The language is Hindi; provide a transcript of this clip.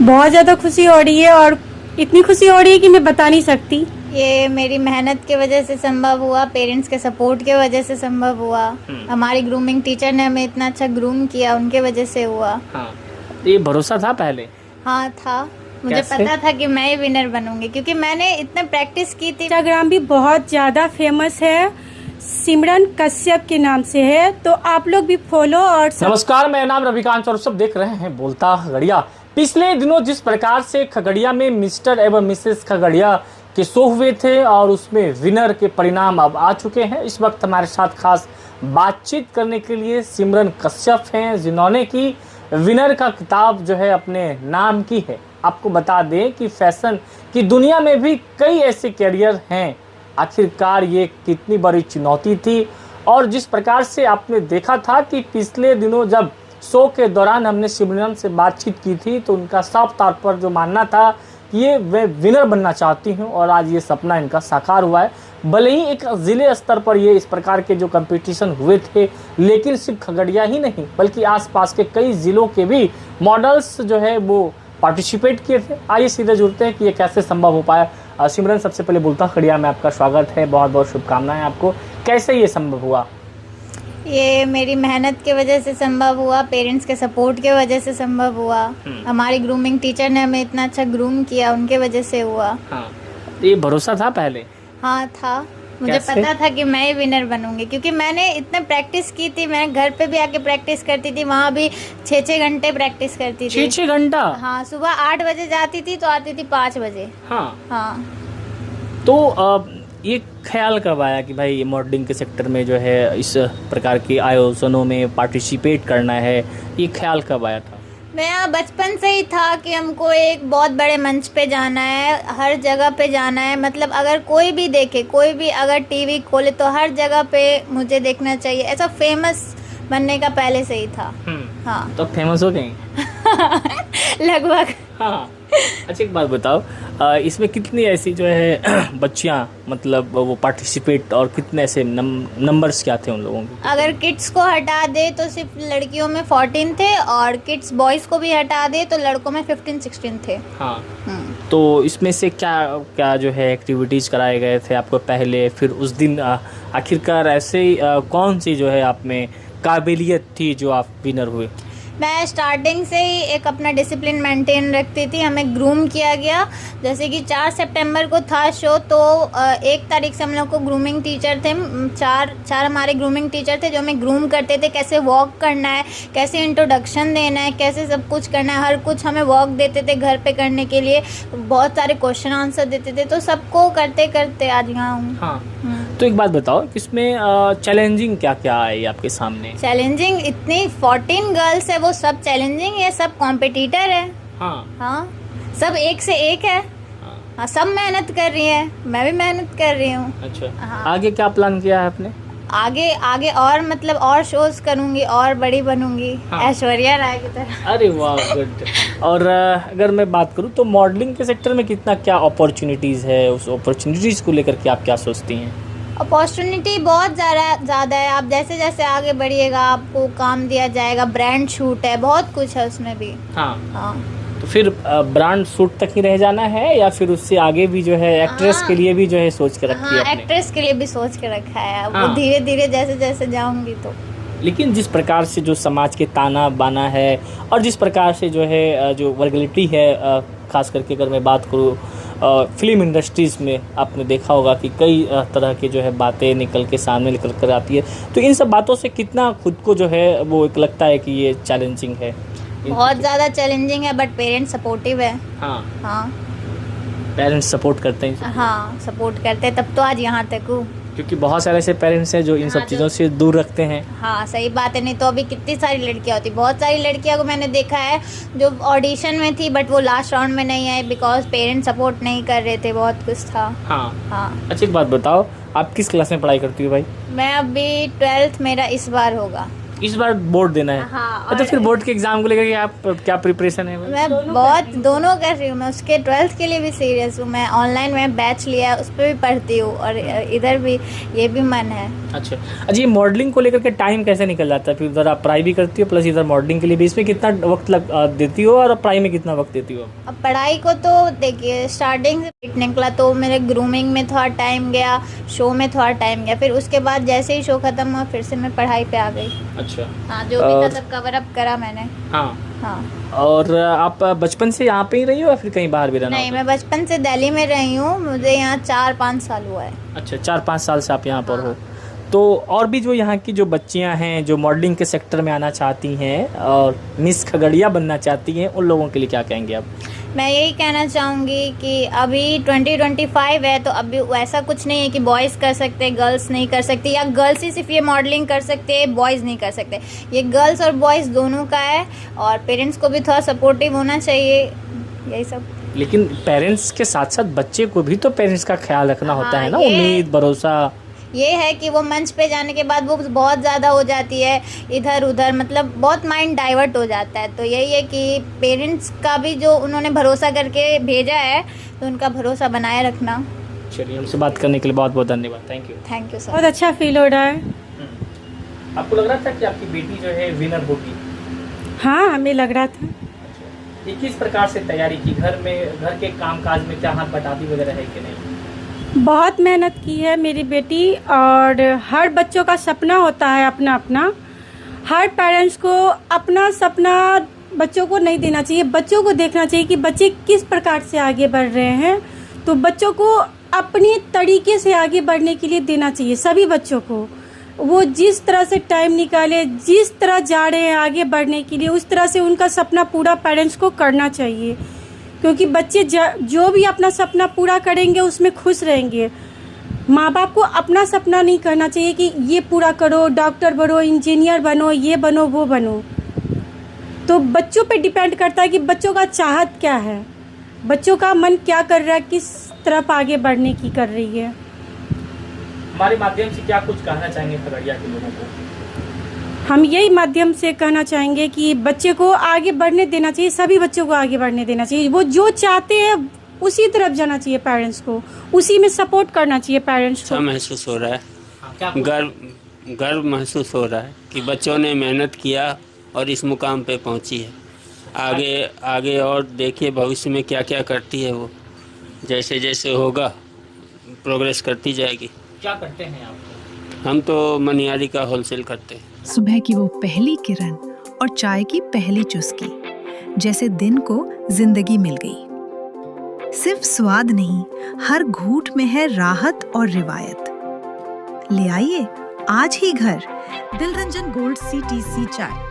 बहुत ज़्यादा खुशी हो रही है और इतनी खुशी हो रही है कि मैं बता नहीं सकती। ये मेरी मेहनत की वजह से संभव हुआ, पेरेंट्स के सपोर्ट के वजह से संभव हुआ। हमारी ग्रूमिंग टीचर ने हमें इतना अच्छा ग्रूम किया, उनके वजह से हुआ। हाँ, तो ये भरोसा था पहले? हाँ था, मुझे कैसे? पता था कि मैं ही विनर बनूंगी क्योंकि मैंने इतने प्रैक्टिस की थी। इंस्टाग्राम भी बहुत ज़्यादा फेमस है, सिमरन कश्यप के नाम से है, तो आप लोग भी फॉलो और नमस्कार, मेरा नाम रविकांत और सब देख रहे हैं बोलता खगड़िया। पिछले दिनों जिस प्रकार से खगड़िया में मिस्टर एवं मिसेस खगड़िया के शो हुए थे और उसमें विनर के परिणाम अब आ चुके हैं। इस वक्त हमारे साथ खास बातचीत करने के लिए सिमरन कश्यप हैं, जिन्होंने की विनर का खिताब जो है अपने नाम की है। आपको बता दें कि फैशन की दुनिया में भी कई ऐसे कैरियर हैं। आखिरकार ये कितनी बड़ी चुनौती थी और जिस प्रकार से आपने देखा था कि पिछले दिनों जब शो के दौरान हमने सिमरन से बातचीत की थी तो उनका साफ तौर पर जो मानना था कि ये वे विनर बनना चाहती हूँ और आज ये सपना इनका साकार हुआ है। भले ही एक ज़िले स्तर पर ये इस प्रकार के जो कंपटीशन हुए थे, लेकिन सिर्फ खगड़िया ही नहीं बल्कि आसपास के कई ज़िलों के भी मॉडल्स जो है वो पार्टिसिपेट किए थे। आइए सीधे जुड़ते हैं कि ये कैसे संभव हो पाया। सिमरन, सबसे पहले बोलता खगड़िया में आपका स्वागत है, बहुत बहुत शुभकामनाएं आपको। कैसे ये संभव हुआ? ये मेरी मेहनत की वजह से संभव हुआ, पेरेंट्स के सपोर्ट के वजह से संभव हुआ। हमारी ग्रूमिंग टीचर ने हमें इतना अच्छा ग्रूम किया, उनके वजह से हुआ। हाँ, तो ये भरोसा था पहले? हाँ था, मुझे कैसे? पता था कि मैं ही विनर बनूंगी क्योंकि मैंने इतने प्रैक्टिस की थी। मैं घर पे भी आके प्रैक्टिस करती थी, वहाँ भी 6-6 घंटे प्रैक्टिस करती थी। 6-6 घंटा? हाँ, सुबह 8 बजे जाती थी तो आती थी 5 बजे। हाँ। हाँ, तो ये ख्याल कब आया कि भाई मॉडलिंग के सेक्टर में जो है इस प्रकार के आयोजनों में पार्टिसिपेट करना है, ये ख्याल कब आया था? मैं बचपन से ही था कि हमको एक बहुत बड़े मंच पे जाना है, हर जगह पे जाना है। मतलब अगर कोई भी देखे, कोई भी अगर टीवी खोले तो हर जगह पे मुझे देखना चाहिए। ऐसा फेमस बनने का पहले से ही था। हाँ। तो फेमस हो गई? लगभग। हाँ। अच्छा, एक बात बताओ, इसमें कितनी ऐसी जो है बच्चियां मतलब वो पार्टिसिपेट और कितने ऐसे नंबर्स क्या थे उन लोगों के? अगर किड्स को हटा दे तो सिर्फ लड़कियों में 14 थे और किड्स बॉयज़ को भी हटा दे तो लड़कों में 15-16 थे। हाँ। तो इसमें से क्या क्या जो है एक्टिविटीज़ कराए गए थे आपको पहले, फिर उस दिन आखिरकार ऐसे कौन सी जो है आप में काबिलियत थी जो आप विनर हुए? मैं स्टार्टिंग से ही एक अपना डिसिप्लिन मेंटेन रखती थी। हमें ग्रूम किया गया, जैसे कि 4 सितंबर को था शो तो 1 तारीख से हम लोग को ग्रूमिंग टीचर थे। चार हमारे ग्रूमिंग टीचर थे जो हमें ग्रूम करते थे, कैसे वॉक करना है, कैसे इंट्रोडक्शन देना है, कैसे सब कुछ करना है। हर कुछ हमें वॉक देते थे घर पे करने के लिए, बहुत सारे क्वेश्चन आंसर देते थे। तो सबको करते करते आज यहाँ हूँ। हाँ। तो एक बात बताओ कि इसमें चैलेंजिंग क्या क्या आई आपके सामने? चैलेंजिंग इतनी 14 गर्ल्स है, वो सब चैलेंजिंग है, सब कॉम्पिटिटर है। हाँ। हाँ, सब एक से एक है। हाँ, सब मेहनत कर रही है, मैं भी मेहनत कर रही हूँ। अच्छा। हाँ। आगे क्या प्लान किया है आपने? आगे आगे और मतलब और शोज करूँगी और बड़ी बनूंगी। हाँ। ऐश्वर्या राय की तरह। अरे वाह, गुड। और अगर मैं बात करूँ तो मॉडलिंग के सेक्टर में कितना क्या अपॉर्चुनिटीज़ है, उस अपॉर्चुनिटीज़ को लेकर के आप क्या सोचती हैं? अपॉर्चुनिटी बहुत ज़्यादा है। आप जैसे जैसे आगे बढ़िएगा आपको काम दिया जाएगा, ब्रांड शूट है, बहुत कुछ है उसमें भी। हाँ। हाँ। तो फिर ब्रांड शूट तक ही रह जाना है या फिर उससे आगे भी जो है एक्ट्रेस के लिए भी जो है सोच के रखी है हाँ, आपने? एक्ट्रेस के लिए भी सोच के रखा है। हाँ। वो धीरे धीरे जैसे जैसे जाऊंगी तो। लेकिन जिस प्रकार से जो समाज के ताना बाना है और जिस प्रकार से जो है जो वर्गलिटी है, खास करके अगर मैं बात करूँ फिल्म इंडस्ट्रीज़ में, आपने देखा होगा कि कई तरह के जो है बातें निकल के सामने निकल कर आती है। तो इन सब बातों से कितना खुद को जो है वो एक लगता है कि ये चैलेंजिंग है? बहुत ज़्यादा चैलेंजिंग है, बट पेरेंट्स सपोर्टिव है। हाँ। हाँ। पेरेंट्स सपोर्ट करते हैं? हाँ, सपोर्ट करते तब तो आज यहाँ तक हूँ। क्योंकि बहुत सारे ऐसे पेरेंट्स हैं जो इन सब चीज़ों से दूर रखते हैं। हाँ, सही बात है। नहीं तो अभी कितनी सारी लड़कियाँ होती, बहुत सारी लड़कियों को मैंने देखा है जो ऑडिशन में थी बट वो लास्ट राउंड में नहीं आई बिकॉज पेरेंट्स सपोर्ट नहीं कर रहे थे, बहुत कुछ था। हाँ। हाँ। अच्छा, एक बात बताओ, आप किस क्लास में पढ़ाई करती हो भाई? मैं अभी 12th मेरा इस बार होगा। इस बार बोर्ड देना है। हाँ, तो और- फिर बोर्ड के एग्जाम को लेकर आप क्या प्रिपरेशन है? मैं बहुत दोनों कर रही हूँ। मैं उसके 12th के लिए भी सीरियस हूँ। मैं ऑनलाइन में बैच लिया है, उस पर भी पढ़ती हूँ और इधर भी ये भी मन है। अच्छा अजी, ये मॉडलिंग को लेकर के टाइम कैसे निकल जाता है? फिर उधर आप पढ़ाई भी करती हो प्लस इधर मॉडलिंग के लिए भी, इसमें कितना वक्त देती हो और पढ़ाई में कितना वक्त देती हो? अब पढ़ाई को तो देखिए स्टार्टिंग से फिट निकला तो मेरे ग्रूमिंग में थोड़ा टाइम गया, शो में थोड़ा टाइम गया, फिर उसके बाद जैसे ही शो खत्म हुआ फिर से मैं पढ़ाई पे आ गई। अच्छा हाँ, जो भी था सब कवर अप करा मैंने। हाँ। हाँ। और आप बचपन से यहाँ पे ही रही हो या फिर कहीं बाहर भी रहना नहीं, होता है? मैं बचपन से दिल्ली में रही हूँ। मुझे यहाँ 4-5 साल हुआ है। अच्छा 4-5 साल से आप यहाँ पर हो। तो और भी जो यहाँ की जो बच्चियाँ हैं जो मॉडलिंग के सेक्टर में आना चाहती हैं और मिस खगड़िया बनना चाहती हैं, उन लोगों के लिए क्या कहेंगे आप? मैं यही कहना चाहूँगी कि अभी 2025 है तो अभी वैसा कुछ नहीं है कि बॉयज़ कर सकते गर्ल्स नहीं कर सकते, या गर्ल्स ही सिर्फ ये मॉडलिंग कर सकते हैं बॉयज़ नहीं कर सकते। ये गर्ल्स और बॉयज़ दोनों का है और पेरेंट्स को भी थोड़ा सपोर्टिव होना चाहिए, यही सब। लेकिन पेरेंट्स के साथ साथ बच्चे को भी तो पेरेंट्स का ख्याल रखना होता है ना, ये- उम्मीद भरोसा। ये है कि वो मंच पे जाने के बाद वो बहुत ज़्यादा हो जाती है इधर उधर, मतलब बहुत माइंड डाइवर्ट हो जाता है। तो यही है कि पेरेंट्स का भी जो उन्होंने भरोसा करके भेजा है तो उनका भरोसा बनाए रखना। चलिए, हमसे बात करने के लिए बहुत बहुत धन्यवाद। Thank you. Thank you sir. बहुत अच्छा फील हो रहा है। आपको लग रहा था कि आपकी बेटी जो है विनर होगी? हाँ, हमें लग रहा था। ये किस प्रकार से तैयारी की? घर के कामकाज में क्या हाथ बटाती वगैरह है कि नहीं? बहुत मेहनत की है मेरी बेटी, और हर बच्चों का सपना होता है अपना अपना। हर पेरेंट्स को अपना सपना बच्चों को नहीं देना चाहिए, बच्चों को देखना चाहिए कि बच्चे किस प्रकार से आगे बढ़ रहे हैं। तो बच्चों को अपनी तरीके से आगे बढ़ने के लिए देना चाहिए। सभी बच्चों को वो जिस तरह से टाइम निकाले, जिस तरह जा रहे हैं आगे बढ़ने के लिए, उस तरह से उनका सपना पूरा पेरेंट्स को करना चाहिए। क्योंकि बच्चे जो भी अपना सपना पूरा करेंगे उसमें खुश रहेंगे। माँ बाप को अपना सपना नहीं करना चाहिए कि ये पूरा करो, डॉक्टर बनो, इंजीनियर बनो, ये बनो, वो बनो। तो बच्चों पे डिपेंड करता है कि बच्चों का चाहत क्या है, बच्चों का मन क्या कर रहा है, किस तरफ आगे बढ़ने की कर रही है। हमारे माध्यम से क्या कुछ कहना चाहेंगे खगड़िया के लोगों को? हम यही माध्यम से कहना चाहेंगे कि बच्चे को आगे बढ़ने देना चाहिए, सभी बच्चों को आगे बढ़ने देना चाहिए। वो जो चाहते हैं उसी तरफ जाना चाहिए, पेरेंट्स को उसी में सपोर्ट करना चाहिए पेरेंट्स को। अच्छा महसूस हो रहा है, क्या गर्व महसूस हो रहा है कि बच्चों ने मेहनत किया और इस मुकाम पे पहुंची है। आगे और देखिए भविष्य में क्या क्या करती है वो, जैसे जैसे होगा प्रोग्रेस करती जाएगी। क्या करते हैं आप? हम तो मनियारी का होलसेल करते हैं। सुबह की वो पहली किरण और चाय की पहली चुस्की, जैसे दिन को जिंदगी मिल गई। सिर्फ स्वाद नहीं, हर घूंट में है राहत और रिवायत। ले आइए आज ही घर दिलरंजन गोल्ड CTC चाय।